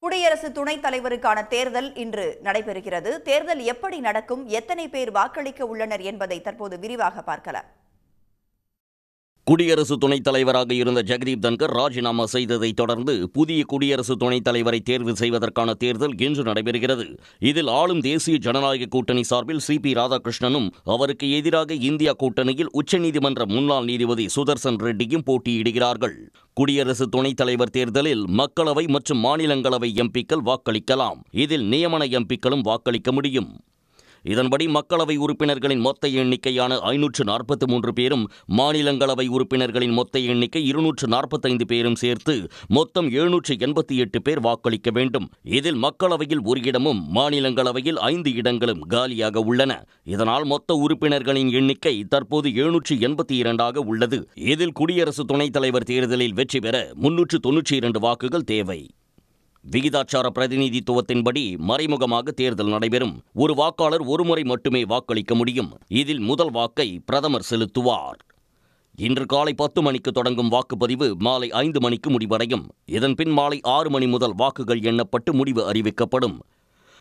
குடியரசு துணைத் தலைவருக்கான தேர்தல் இன்று நடைபெறுகிறது. தேர்தல் எப்படி நடக்கும், எத்தனை பேர் வாக்களிக்க உள்ளனர் என்பதை தற்போது விரிவாக பார்க்கலாம். குடியரசு துணைத் தலைவராக இருந்த ஜெகதீப் தன்கர் ராஜினாமா செய்ததை தொடர்ந்து புதிய குடியரசு துணைத் தலைவரை தேர்வு செய்வதற்கான தேர்தல் இன்று நடைபெறுகிறது. இதில் ஆளும் தேசிய ஜனநாயக கூட்டணி சார்பில் CP ராதாகிருஷ்ணனும், அவருக்கு எதிராக இந்தியா கூட்டணியில் உச்சநீதிமன்ற முன்னாள் நீதிபதி சுதர்சன் ரெட்டியும் போட்டியிடுகிறார்கள். குடியரசு துணைத் தலைவர் தேர்தலில் மக்களவை மற்றும் மாநிலங்களவை எம்பிக்கள் வாக்களிக்கலாம். இதில் நியமன எம்பிக்களும் வாக்களிக்க முடியும். இதன்படி மக்களவை உறுப்பினர்களின் மொத்த எண்ணிக்கையான 543 பேரும் மாநிலங்களவை உறுப்பினர்களின் மொத்த எண்ணிக்கை 245 பேரும் சேர்த்து மொத்தம் 788 பேர் வாக்களிக்க வேண்டும். இதில் மக்களவையில் ஒரு இடமும் மாநிலங்களவையில் 5 இடங்களும் காலியாக உள்ளன. இதனால் மொத்த உறுப்பினர்களின் எண்ணிக்கை தற்போது 782 உள்ளது. இதில் குடியரசு துணைத் தலைவர் தேர்தலில் வெற்றி பெற 392 வாக்குகள் தேவை. விகிதாச்சார பிரதிநிதித்துவத்தின்படி மறைமுகமாக தேர்தல் நடைபெறும். ஒரு வாக்காளர் ஒருமுறை மட்டுமே வாக்களிக்க முடியும். இதில் முதல் வாக்கை பிரதமர் செலுத்துவார். இன்று காலை 10 மணிக்கு தொடங்கும் வாக்குப்பதிவு மாலை 5 மணிக்கு முடிவடையும். இதன்பின் மாலை 6 மணி முதல் வாக்குகள் எண்ணப்பட்டு முடிவு அறிவிக்கப்படும்.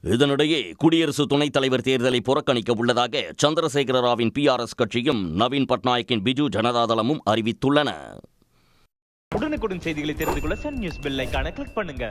இதனிடையே குடியரசு துணைத் தலைவர் தேர்தலை புறக்கணிக்க உள்ளதாக சந்திரசேகர ராவின் PRS கட்சியும் நவீன் பட்நாயக்கின் பிஜு ஜனதாதளமும் அறிவித்துள்ளன. உடனுக்குடன் செய்திகளை தெரிந்து கொள்ள சன் நியூஸ் பெல் ஐகானை கிளிக் பண்ணுங்க.